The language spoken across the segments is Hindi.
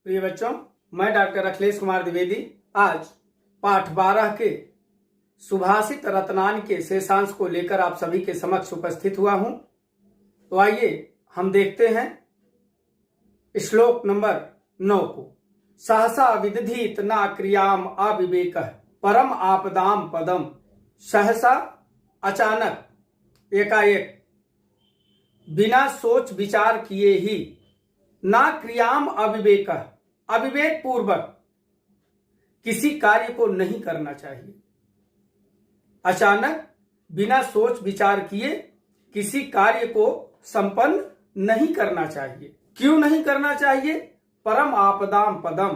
प्रिय बच्चों, मैं डॉक्टर अखिलेश कुमार द्विवेदी आज पाठ 12 के सुभाषित रत्नान के शेषांश को लेकर आप सभी के समक्ष उपस्थित हुआ हूं। तो आइए हम देखते हैं श्लोक नंबर 9 को। सहसा विदधीत ना क्रियाम अविवेक परम आपदाम पदम। सहसा अचानक एकाएक बिना सोच विचार किए ही ना क्रियाम अविवेक अविवेक पूर्वक किसी कार्य को नहीं करना चाहिए। अचानक बिना सोच विचार किए किसी कार्य को संपन्न नहीं करना चाहिए। क्यों नहीं करना चाहिए? परम आपदाम पदम,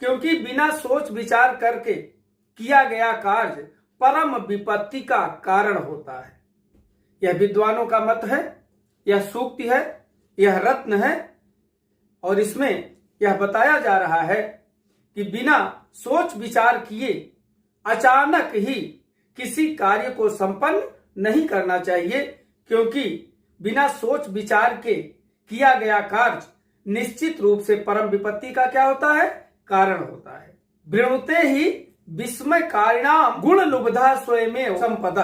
क्योंकि बिना सोच विचार करके किया गया कार्य परम विपत्ति का कारण होता है। यह विद्वानों का मत है, यह सूक्ति है, यह रत्न है और इसमें यह बताया जा रहा है कि बिना सोच विचार किए अचानक ही किसी कार्य को संपन्न नहीं करना चाहिए, क्योंकि बिना सोच विचार के किया गया कार्य निश्चित रूप से परम विपत्ति का क्या होता है? कारण होता है। वृणुते ही विस्मय कारिणाम गुण लुब्धा स्वयमेव संपदा।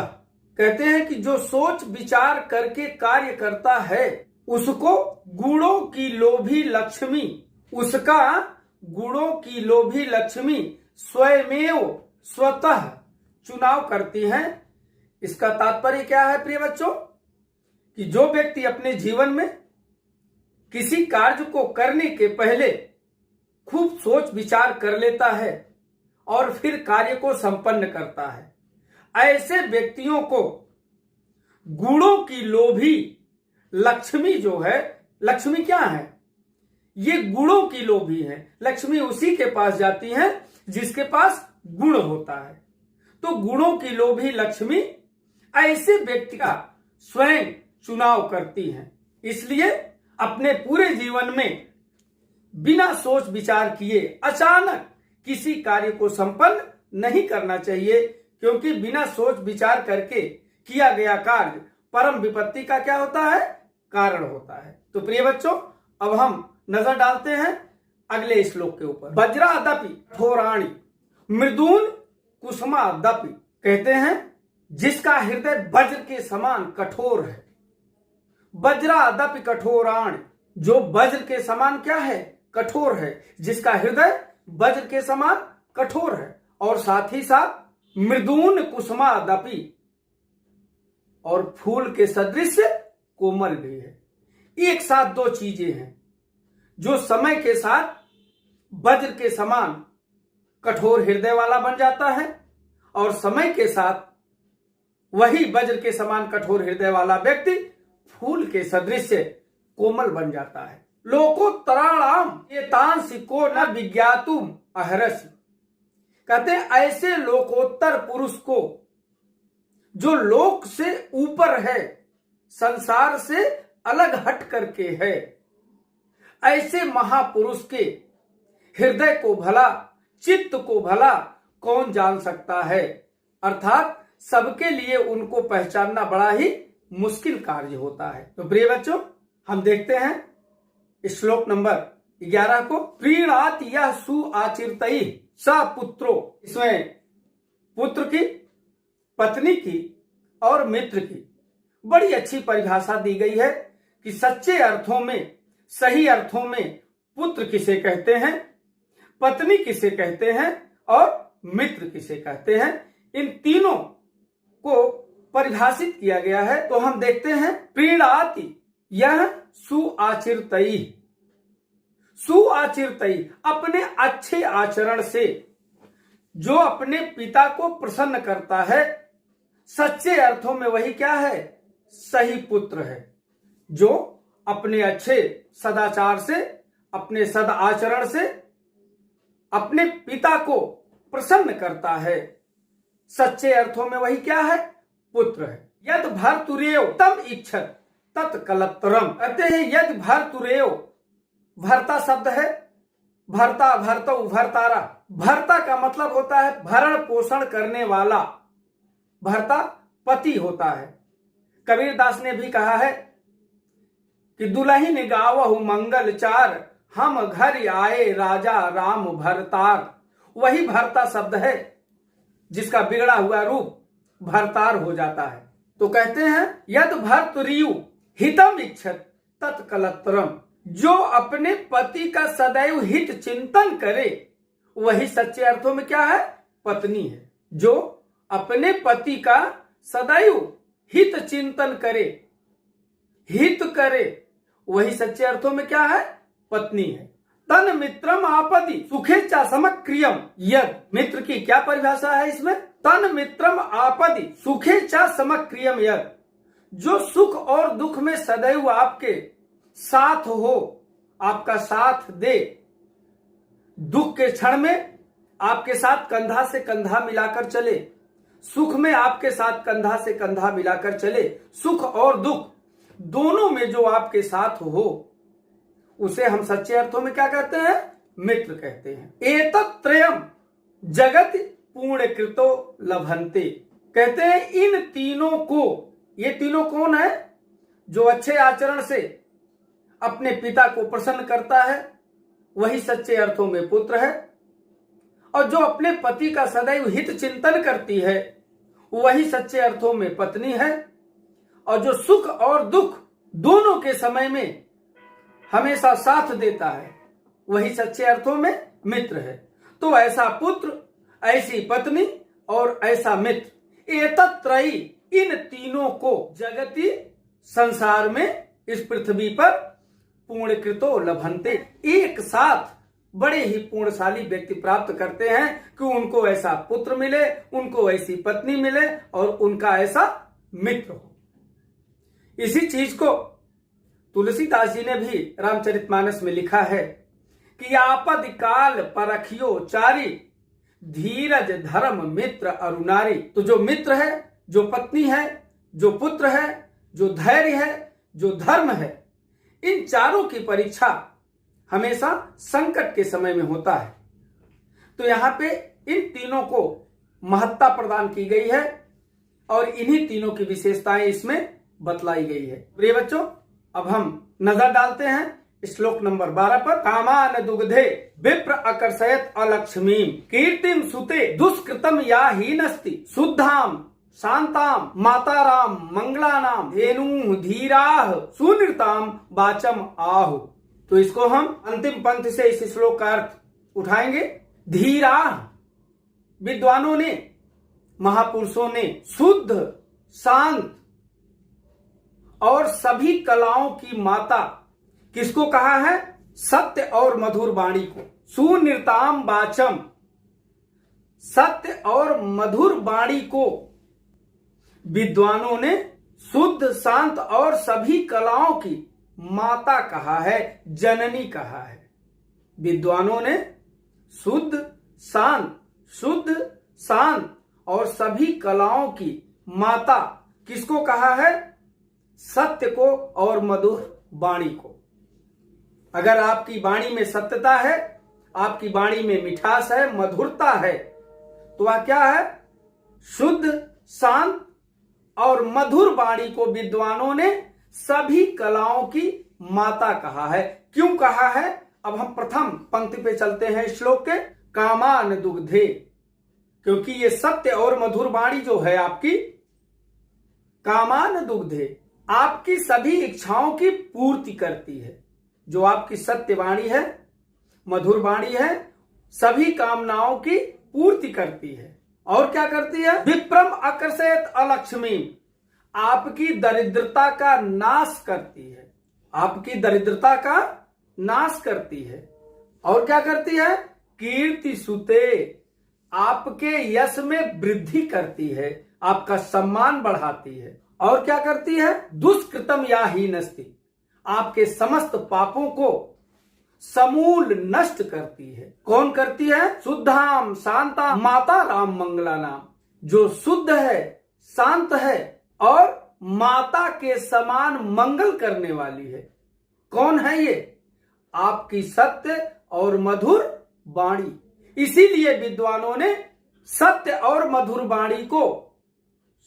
कहते हैं कि जो सोच विचार करके कार्य करता है उसको गुणों की लोभी लक्ष्मी, उसका गुणों की लोभी लक्ष्मी स्वयमेव स्वतः चुनाव करती हैं। इसका तात्पर्य क्या है प्रिय बच्चों? कि जो व्यक्ति अपने जीवन में किसी कार्य को करने के पहले खूब सोच विचार कर लेता है और फिर कार्य को संपन्न करता है, ऐसे व्यक्तियों को गुणों की लोभी लक्ष्मी जो है, लक्ष्मी क्या है? ये गुणों की लोभी है। लक्ष्मी उसी के पास जाती है जिसके पास गुण होता है। तो गुणों की लोभी लक्ष्मी ऐसे व्यक्ति का स्वयं चुनाव करती है। इसलिए अपने पूरे जीवन में बिना सोच विचार किए अचानक किसी कार्य को संपन्न नहीं करना चाहिए, क्योंकि बिना सोच विचार करके किया गया कार्य परम विपत्ति का क्या होता है? कारण होता है। तो प्रिय बच्चों, अब हम नजर डालते हैं अगले श्लोक के ऊपर। वज्रादपि कठोराणि मृदून कुसुमादपि। कहते हैं जिसका हृदय वज्र के समान कठोर है। वज्रादपि कठोराणि, जो वज्र के समान क्या है? कठोर है। जिसका हृदय वज्र के समान कठोर है और साथ ही साथ मृदून कुसुमादपि, और फूल के सदृश कोमल भी है। एक साथ दो चीजें हैं। जो समय के साथ वज्र के समान कठोर हृदय वाला बन जाता है और समय के साथ वही वज्र के समान कठोर हृदय वाला व्यक्ति फूल के सदृश कोमल बन जाता है। लोकोत्तराणाम एतांसि को न विज्ञातुम अहरसि। कहते हैं ऐसे लोकोत्तर पुरुष को, जो लोक से ऊपर है, संसार से अलग हट करके है, ऐसे महापुरुष के हृदय को भला, चित्त को भला कौन जान सकता है? अर्थात सबके लिए उनको पहचानना बड़ा ही मुश्किल कार्य होता है। तो प्रिय बच्चों, हम देखते हैं श्लोक नंबर 11 को। प्रीणात यह सुआचिरतई स पुत्रो। इसमें पुत्र की, पत्नी की और मित्र की बड़ी अच्छी परिभाषा दी गई है कि सच्चे अर्थों में, सही अर्थों में पुत्र किसे कहते हैं, पत्नी किसे कहते हैं और मित्र किसे कहते हैं। इन तीनों को परिभाषित किया गया है। तो हम देखते हैं प्रीणाति यह सुआचिरतई। सुआचिरतई, अपने अच्छे आचरण से जो अपने पिता को प्रसन्न करता है, सच्चे अर्थों में वही क्या है? सही पुत्र है। जो अपने अच्छे सदाचार से, अपने सद आचरण से अपने पिता को प्रसन्न करता है, सच्चे अर्थों में वही क्या है? पुत्र है। यद भर्तुरेव तम इच्छत तत्कलत्रम। कहते हैं यद भर्तुरेव, भर्ता शब्द है, भर्ता, भर्तौ, भर्तारा। भर्ता का मतलब होता है भरण पोषण करने वाला। भर्ता पति होता है। कबीरदास ने भी कहा है कि दुलहिन गावहु मंगल चार हम घर आए राजा राम भरतार। वही भरता शब्द है जिसका बिगड़ा हुआ रूप भरतार हो जाता है। तो कहते हैं यद भर्तृयु हितम इच्छत तत्कलत्रम, जो अपने पति का सदैव हित चिंतन करे वही सच्चे अर्थों में क्या है, पत्नी है। जो अपने पति का सदैव हित चिंतन करे, हित करे, वही सच्चे अर्थों में क्या है, पत्नी है। तन मित्रम आपदि सुखेच्छा समक्रियम यद, मित्र की क्या परिभाषा है इसमें, तन मित्रम आपदि सुखेच्छा समक्रियम यद, जो सुख और दुख में सदैव आपके साथ हो, आपका साथ दे, दुख के क्षण में आपके साथ कंधा से कंधा मिलाकर चले, सुख में आपके साथ कंधा से कंधा मिलाकर चले, सुख और दुख दोनों में जो आपके साथ हो उसे हम सच्चे अर्थों में क्या कहते हैं, मित्र कहते हैं। एतत्त्रयम् जगत पूर्ण कृतो लभन्ते, कहते हैं इन तीनों को, ये तीनों कौन है, जो अच्छे आचरण से अपने पिता को प्रसन्न करता है वही सच्चे अर्थों में पुत्र है, और जो अपने पति का सदैव हित चिंतन करती है वही सच्चे अर्थों में पत्नी है, और जो सुख और दुख दोनों के समय में हमेशा साथ देता है वही सच्चे अर्थों में मित्र है। तो ऐसा पुत्र, ऐसी पत्नी और ऐसा मित्र, एतत्त्रयी, इन तीनों को जगति संसार में, इस पृथ्वी पर पूर्णकृतो लभन्ते, एक साथ बड़े ही पूर्णशाली व्यक्ति प्राप्त करते हैं कि उनको ऐसा पुत्र मिले, उनको ऐसी पत्नी मिले और उनका ऐसा मित्र हो। इसी चीज को तुलसीदास जी ने भी रामचरितमानस में लिखा है कि आपद काल परखियो चारी, धीरज धर्म मित्र अरुनारी। तो जो मित्र है, जो पत्नी है, जो पुत्र है, जो धैर्य है, जो धर्म है, इन चारों की परीक्षा हमेशा संकट के समय में होता है। तो यहां पे इन तीनों को महत्ता प्रदान की गई है और इन्हीं तीनों की विशेषताएं इसमें बतलाई गई है। प्रिय बच्चों, अब हम नजर डालते हैं श्लोक नंबर 12 पर। कामान दुग्धे विप्र आकर्षयत अलक्ष्मीम, कीर्तिम सुते दुष्कृतम या हीनस्ति, शुद्धाम शांताम माताराम मंगलानाम धेनु धीराह सुनिरताम वाचम आहु। तो इसको हम अंतिम पंक्ति से इस श्लोक का अर्थ उठाएंगे। धीराह, विद्वानों ने, महापुरुषों ने शुद्ध, शांत और सभी कलाओं की माता किसको कहा है, सत्य और मधुर वाणी को। सुनिरताम वाचम, सत्य और मधुर वाणी को विद्वानों ने शुद्ध, शांत और सभी कलाओं की माता कहा है, जननी कहा है। विद्वानों ने शुद्ध शांत और सभी कलाओं की माता किसको कहा है, सत्य को और मधुर वाणी को। अगर आपकी वाणी में सत्यता है, आपकी वाणी में मिठास है, मधुरता है, तो वह क्या है, शुद्ध, शांत और मधुर वाणी को विद्वानों ने सभी कलाओं की माता कहा है। क्यों कहा है, अब हम प्रथम पंक्ति पे चलते हैं श्लोक के। कामान दुग्धे, क्योंकि ये सत्य और मधुर वाणी जो है आपकी, कामान दुग्धे, आपकी सभी इच्छाओं की पूर्ति करती है। जो आपकी सत्य वाणी है, मधुर वाणी है, सभी कामनाओं की पूर्ति करती है। और क्या करती है, विप्रम आकर्षयत अलक्ष्मी, आपकी दरिद्रता का नाश करती है, आपकी दरिद्रता का नाश करती है। और क्या करती है, कीर्ति सुते, आपके यश में वृद्धि करती है, आपका सम्मान बढ़ाती है। और क्या करती है, दुष्कृतम या हीनस्ति, आपके समस्त पापों को समूल नष्ट करती है। कौन करती है, शुद्धाम शांता माता राम मंगला नाम, जो शुद्ध है, शांत है और माता के समान मंगल करने वाली है। कौन है ये, आपकी सत्य और मधुर वाणी। इसीलिए विद्वानों ने सत्य और मधुर वाणी को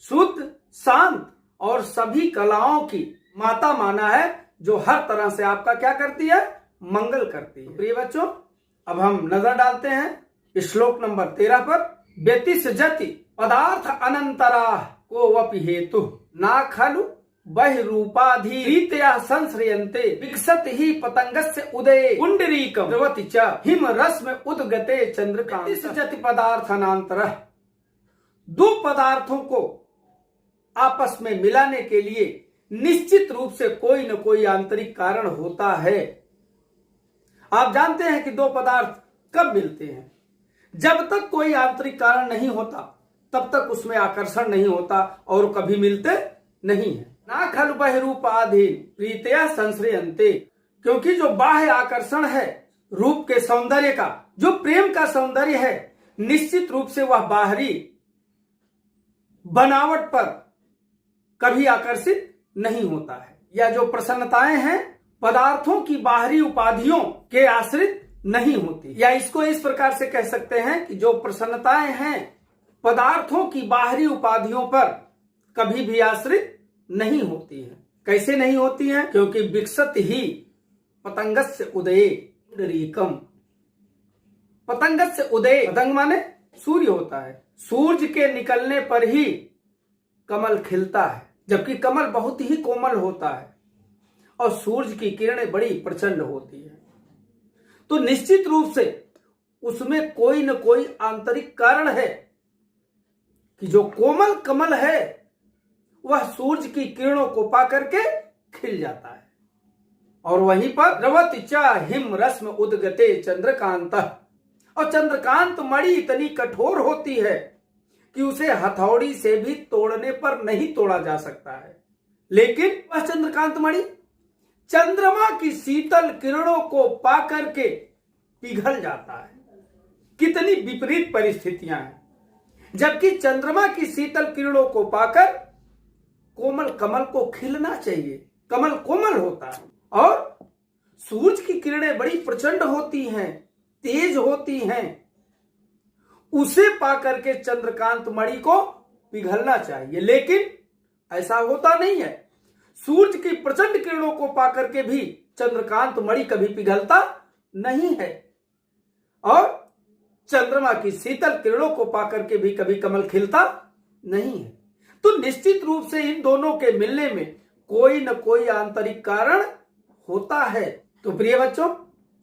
शुद्ध, शांत और सभी कलाओं की माता माना है, जो हर तरह से आपका क्या करती है, मंगल करती है। प्रिय बच्चों, अब हम नजर डालते हैं श्लोक नंबर 13 पर। व्यतिस जति पदार्थ अनंतरा को वपि हेतु ना खलु बहिरूपाधि रीत्या संश्रयन्ते विकसत ही पतंगस्य उदये पुंडरीकं द्रवति च हिम रश्म उद्गते चंद्रकांत। व्यतिस जति पदार्थ अनंतरः, दो पदार्थों को आपस में मिलाने के लिए निश्चित रूप से कोई न कोई आंतरिक कारण होता है। आप जानते हैं कि दो पदार्थ कब मिलते हैं? जब तक कोई आंतरिक कारण नहीं होता तब तक उसमें आकर्षण नहीं होता और कभी मिलते नहीं है। ना खलु बहिरूपाधीन प्रीतया संश्रयन्ते, क्योंकि जो बाह्य आकर्षण है रूप के सौंदर्य का, जो प्रेम का सौंदर्य है, निश्चित रूप से वह बाहरी बनावट पर कभी आकर्षित नहीं होता है। या जो प्रसन्नताएं हैं पदार्थों की बाहरी उपाधियों के आश्रित नहीं होती। या इसको इस प्रकार से कह सकते हैं कि जो प्रसन्नताएं हैं पदार्थों की बाहरी उपाधियों पर कभी भी आश्रित नहीं होती है। कैसे नहीं होती है? क्योंकि विकसत ही पतंगस्य उदये पुंडरीकम। पतंगस्य उदय, पतंग माने सूर्य होता है, सूर्य के निकलने पर ही कमल खिलता है, जबकि कमल बहुत ही कोमल होता है और सूर्य की किरणें बड़ी प्रचंड होती है। तो निश्चित रूप से उसमें कोई न कोई आंतरिक कारण है कि जो कोमल कमल है वह सूर्य की किरणों को पाकर के खिल जाता है। और वहीं पर द्रवति च हिम रश्म उद्गते चंद्रकांत, और चंद्रकांत मणि इतनी कठोर होती है कि उसे हथौड़ी से भी तोड़ने पर नहीं तोड़ा जा सकता है। लेकिन वह चंद्रकांत मणि चंद्रमा की शीतल किरणों को पाकर के पिघल जाता है। कितनी विपरीत परिस्थितियां हैं। जबकि चंद्रमा की शीतल किरणों को पाकर कोमल कमल को खिलना चाहिए, कमल कोमल होता है, और सूरज की किरणें बड़ी प्रचंड होती हैं, तेज होती हैं, उसे पाकर के चंद्रकांत मणि को पिघलना चाहिए। लेकिन ऐसा होता नहीं है। सूर्य की प्रचंड किरणों को पाकर के भी चंद्रकांत मणि कभी पिघलता नहीं है, और चंद्रमा की शीतल किरणों को पाकर के भी कभी कमल खिलता नहीं है। तो निश्चित रूप से इन दोनों के मिलने में कोई न कोई आंतरिक कारण होता है। तो प्रिय बच्चों,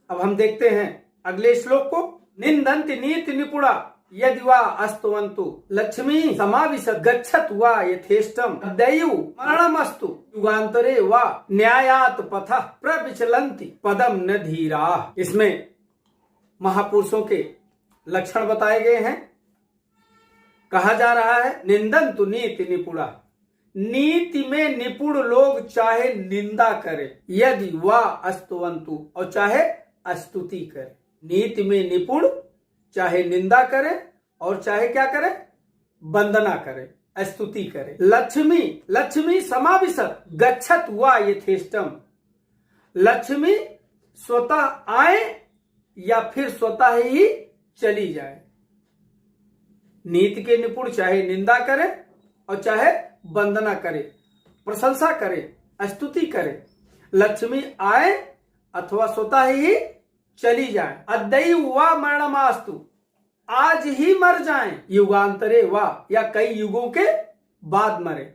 अब हम देखते हैं अगले श्लोक को। निंदन्ति नीति निपुणा यदि वा अस्तवन्तु लक्ष्मी समाविशत गच्छत वा यथेष्टम दयु मरणमस्तु युगांतरे वा न्यायात पथ प्रविचलन्ति पदम न धीरा। इसमें महापुरुषों के लक्षण बताए गए हैं। कहा जा रहा है निंदन्तु नीति निपुणा, नीति में निपुण लोग चाहे निंदा करें, यदि वा अस्तवन्तु, और चाहे स्तुति करें। नीति में निपुण चाहे निंदा करें और चाहे क्या करें, वंदना करें, स्तुति करें। लक्ष्मी, लक्ष्मी समाविशत गच्छत वा यथेष्टम, लक्ष्मी स्वतः आए या फिर स्वतः ही चली जाए। नीति के निपुण चाहे निंदा करें और चाहे वंदना करें, प्रशंसा करें, स्तुति करें। लक्ष्मी आए अथवा स्वतः ही चली जाए। अद्यु वा मरणमास्तु, आज ही मर जाएं। युगांतरे वा, या कई युगों के बाद मरे।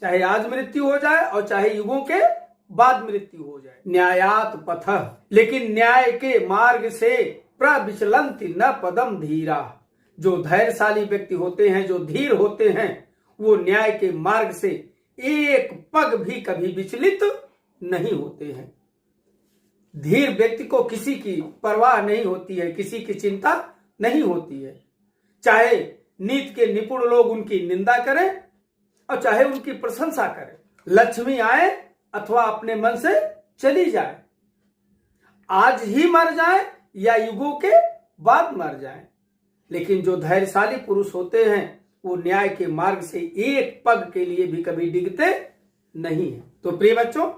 चाहे आज मृत्यु हो जाए और चाहे युगों के बाद मृत्यु हो जाए। न्यायात पथ, लेकिन न्याय के मार्ग से प्रविचलन्ति न पदम धीरा। जो धैर्यशाली व्यक्ति होते हैं, जो धीर होते हैं, वो न्याय के मार्ग से एक पग भी कभी विचलित नहीं होते हैं। धीर व्यक्ति को किसी की परवाह नहीं होती है, किसी की चिंता नहीं होती है। चाहे नीति के निपुण लोग उनकी निंदा करें और चाहे उनकी प्रशंसा करें। लक्ष्मी आए अथवा अपने मन से चली जाए, आज ही मर जाए या युगों के बाद मर जाए। लेकिन जो धैर्यशाली पुरुष होते हैं वो न्याय के मार्ग से एक पग के लिए भी कभी डिगते नहीं है। तो प्रिय बच्चों,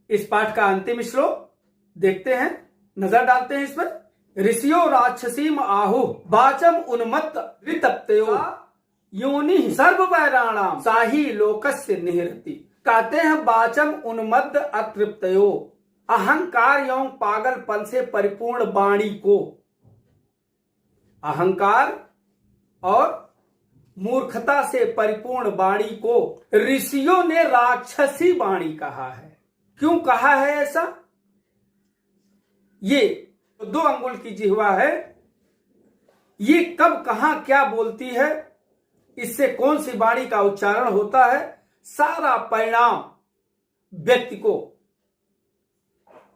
इस पाठ का अंतिम श्लोक देखते हैं, नजर डालते हैं इस पर। ऋषियो राक्षसीम आहु वाचम उन्मत्त वितप्तयो योनि सर्व वैराणाम साही लोकस्य निहरति। कहते हैं वाचम उन्मत्त अतृप्तयो, अहंकार एवं पागलपन से परिपूर्ण वाणी को, अहंकार और मूर्खता से परिपूर्ण वाणी को ऋषियों ने राक्षसी वाणी कहा है। क्यों कहा है ऐसा? ये 2 अंगुल की जिह्वा है, ये कब कहां क्या बोलती है, इससे कौन सी वाणी का उच्चारण होता है, सारा परिणाम व्यक्ति को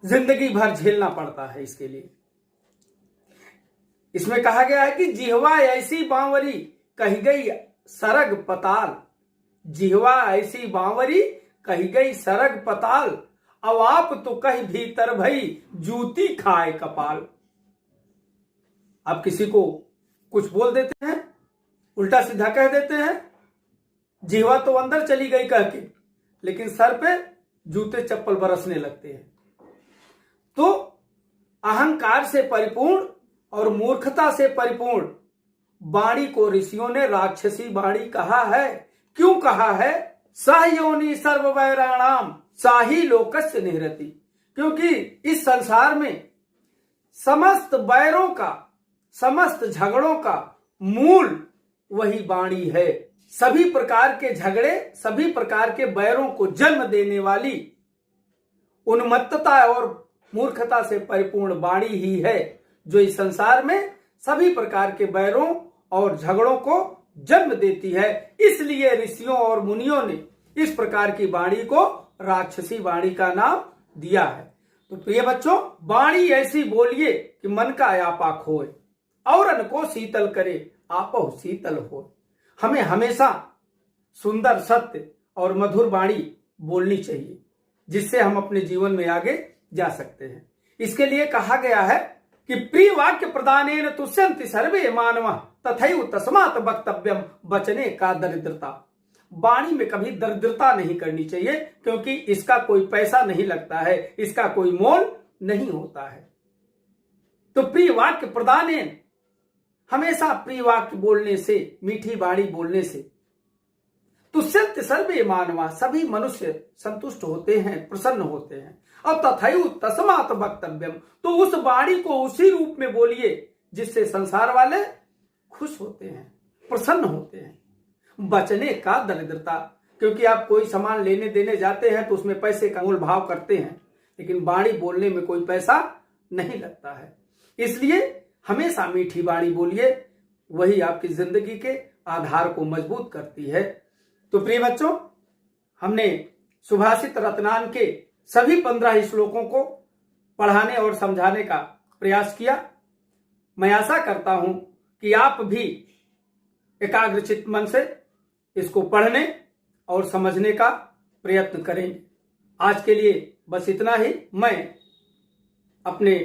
जिंदगी भर झेलना पड़ता है। इसके लिए इसमें कहा गया है कि जिह्वा ऐसी बांवरी कही गई सरग पताल, जिह्वा ऐसी बांवरी कही गई सरग पताल, अब आप तो कहीं भीतर भई जूती खाए कपाल। आप किसी को कुछ बोल देते हैं, उल्टा सीधा कह देते हैं, जिह्वा तो अंदर चली गई कह के, लेकिन सर पे जूते चप्पल बरसने लगते हैं। तो अहंकार से परिपूर्ण और मूर्खता से परिपूर्ण वाणी को ऋषियों ने राक्षसी वाणी कहा है। क्यों कहा है? सहयोनि सर्ववैराणाम साही लोकस्य निहरति, क्योंकि इस संसार में समस्त वैरों का, समस्त झगड़ों का मूल वही वाणी है। सभी प्रकार के झगड़े, सभी प्रकार के वैरों को जन्म देने वाली उन्मत्तता और मूर्खता से परिपूर्ण वाणी ही है जो इस संसार में सभी प्रकार के वैरों और झगड़ों को जन्म देती है। इसलिए ऋषियों और मुनियों ने इस प्रकार की वाणी को राक्षसी वाणी का नाम दिया है। तो प्रिय बच्चों, वाणी ऐसी बोलिए कि मन का आपा खोए, औरन को शीतल करे आपो शीतल हो। हमें हमेशा सुंदर, सत्य और मधुर वाणी बोलनी चाहिए, जिससे हम अपने जीवन में आगे जा सकते हैं। इसके लिए कहा गया है कि प्रिय वाक्य प्रदानेन तुष्यन्ति सर्वे मानवः तथैव तस्मात् वक्तव्यम वचने का दरिद्रता। वाणी में कभी दरिद्रता नहीं करनी चाहिए, क्योंकि इसका कोई पैसा नहीं लगता है, इसका कोई मोल नहीं होता है। तो प्रिय वाक्य प्रदानेन, हमेशा प्रिय वाक्य बोलने से, मीठी वाणी बोलने से तुष्यन्ति सर्वे मानवा, सभी मनुष्य संतुष्ट होते हैं, प्रसन्न होते हैं। और तथैव तस्मात् वक्तव्यम, तो उस वाणी को उसी रूप में बोलिए जिससे संसार वाले खुश होते हैं, प्रसन्न होते हैं। बचने का दरिद्रता, क्योंकि आप कोई सामान लेने देने जाते हैं तो उसमें पैसे का मोल भाव करते हैं, लेकिन वाणी बोलने में कोई पैसा नहीं लगता है। इसलिए हमेशा मीठी वाणी बोलिए, वही आपकी जिंदगी के आधार को मजबूत करती है। तो प्रिय बच्चों, हमने सुभाषित रत्नान के सभी 15 श्लोकों को पढ़ाने और समझाने का प्रयास किया। मैं आशा करता हूं कि आप भी एकाग्रचित मन से इसको पढ़ने और समझने का प्रयत्न करेंगे। आज के लिए बस इतना ही। मैं अपने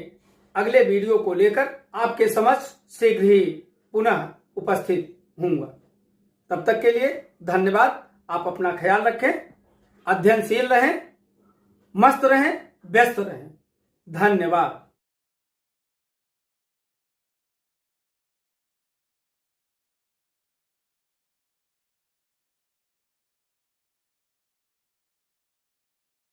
अगले वीडियो को लेकर आपके समक्ष शीघ्र ही पुनः उपस्थित हूंगा। तब तक के लिए धन्यवाद। आप अपना ख्याल रखें, अध्ययनशील रहें, मस्त रहें, व्यस्त रहें। धन्यवाद।